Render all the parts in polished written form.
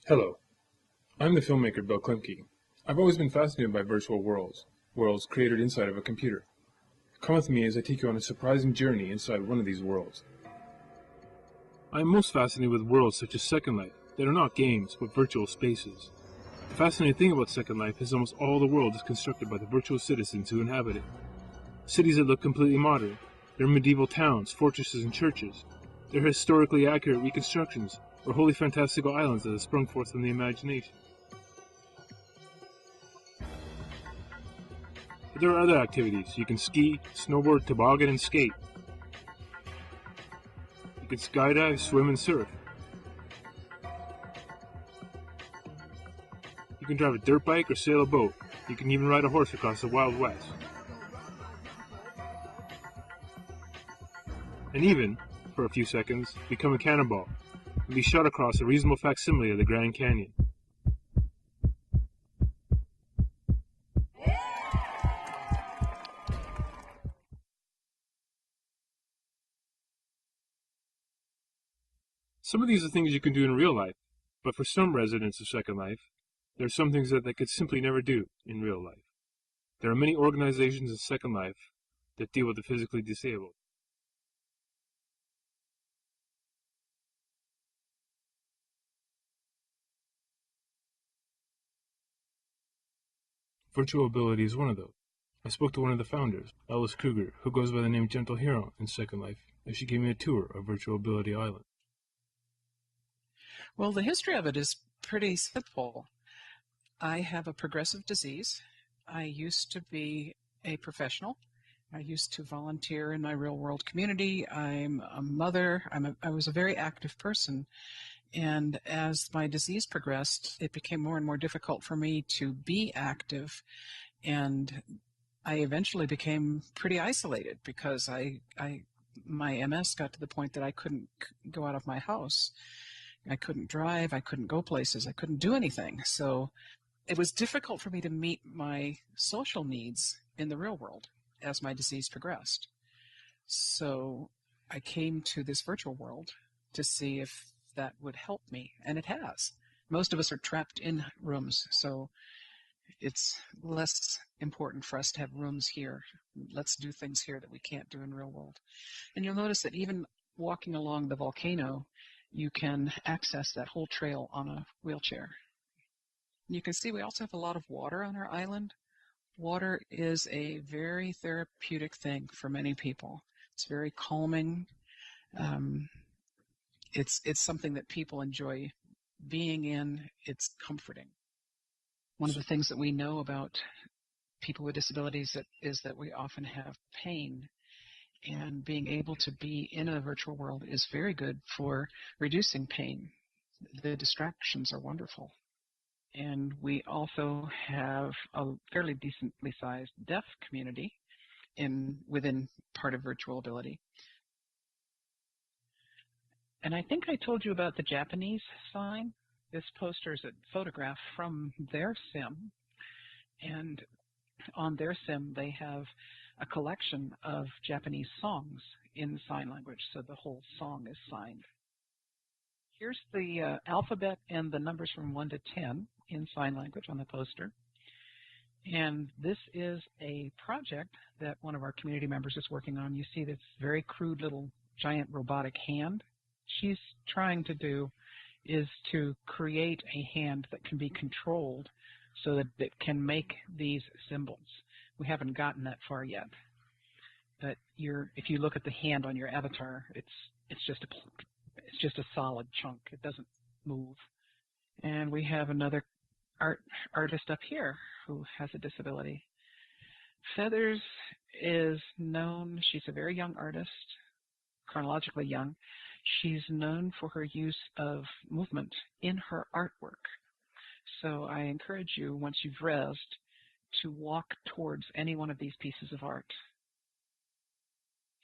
Hello, I'm the filmmaker Bill Klimke. I've always been fascinated by virtual worlds created inside of a computer. Come with me as I take you on a surprising journey inside one of these worlds. I am most fascinated with worlds such as Second Life that are not games but virtual spaces. The fascinating thing about Second Life is almost all the world is constructed by the virtual citizens who inhabit it. Cities that look completely modern. They're medieval towns, fortresses, and churches. They're historically accurate reconstructions, or wholly fantastical islands that have sprung forth from the imagination. But there are other activities. You can ski, snowboard, toboggan, and skate. You can skydive, swim, and surf. You can drive a dirt bike or sail a boat. You can even ride a horse across the Wild West. And even, for a few seconds, become a cannonball and be shot across a reasonable facsimile of the Grand Canyon. Some of these are things you can do in real life, but for some residents of Second Life, there are some things that they could simply never do in real life. There are many organizations in Second Life that deal with the physically disabled. Virtual Ability is one of those. I spoke to one of the founders, Alice Kruger, who goes by the name Gentle Hero in Second Life, as she gave me a tour of Virtual Ability Island. Well, the history of it is pretty simple. I have a progressive disease. I used to be a professional. I used to volunteer in my real-world community. I'm a mother. I was a very active person. And as my disease progressed, it became more and more difficult for me to be active. And I eventually became pretty isolated because my MS got to the point that I couldn't go out of my house. I couldn't drive. I couldn't go places. I couldn't do anything. So it was difficult for me to meet my social needs in the real world as my disease progressed. So I came to this virtual world to see if that would help me, and it has. Most of us are trapped in rooms, so it's less important for us to have rooms here. Let's do things here that we can't do in real world. And you'll notice that even walking along the volcano, you can access that whole trail on a wheelchair. You can see we also have a lot of water on our island. Water is a very therapeutic thing for many people. It's very calming. It's something that people enjoy being in. It's comforting. One of the things that we know about people with disabilities is that we often have pain, and being able to be in a virtual world is very good for reducing pain. The distractions are wonderful. And we also have a fairly decently sized deaf community within part of Virtual Ability. And I think I told you about the Japanese sign. This poster is a photograph from their sim. And on their sim, they have a collection of Japanese songs in sign language, so the whole song is signed. Here's the alphabet and the numbers from 1 to 10 in sign language on the poster. And this is a project that one of our community members is working on. You see this very crude little giant robotic hand. She's trying to do is to create a hand that can be controlled so that it can make these symbols. We haven't gotten that far yet. But if you look at the hand on your avatar, it's just a solid chunk. It doesn't move. And we have another artist up here who has a disability. Feathers is known, she's a very young artist, chronologically young. She's known for her use of movement in her artwork. So I encourage you, once you've rezzed, to walk towards any one of these pieces of art.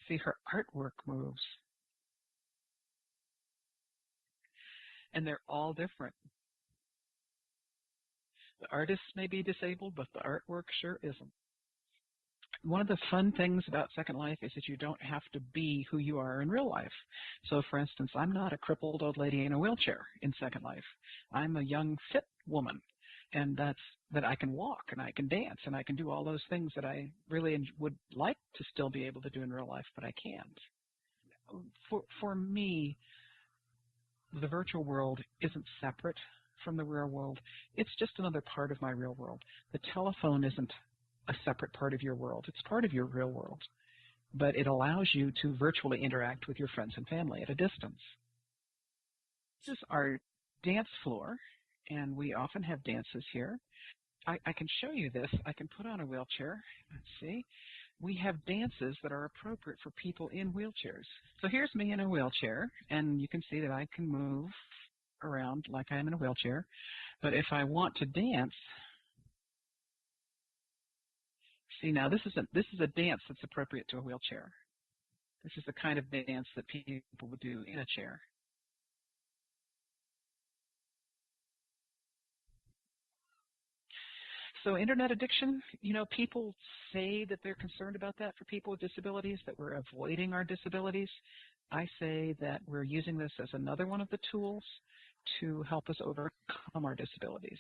See, her artwork moves. And they're all different. The artist may be disabled, but the artwork sure isn't. One of the fun things about Second Life is that you don't have to be who you are in real life. So, for instance, I'm not a crippled old lady in a wheelchair in Second Life. I'm a young, fit woman, and that I can walk and I can dance and I can do all those things that I really would like to still be able to do in real life, but I can't. For me, the virtual world isn't separate from the real world. It's just another part of my real world. The telephone isn't a separate part of your world. It's part of your real world. But it allows you to virtually interact with your friends and family at a distance. This is our dance floor, and we often have dances here. I can show you this. I can put on a wheelchair. Let's see. We have dances that are appropriate for people in wheelchairs. So here's me in a wheelchair, and you can see that I can move around like I am in a wheelchair. But if I want to dance, see now this is a dance that's appropriate to a wheelchair. This is the kind of dance that people would do in a chair. So internet addiction, people say that they're concerned about that for people with disabilities, that we're avoiding our disabilities. I say that we're using this as another one of the tools to help us overcome our disabilities.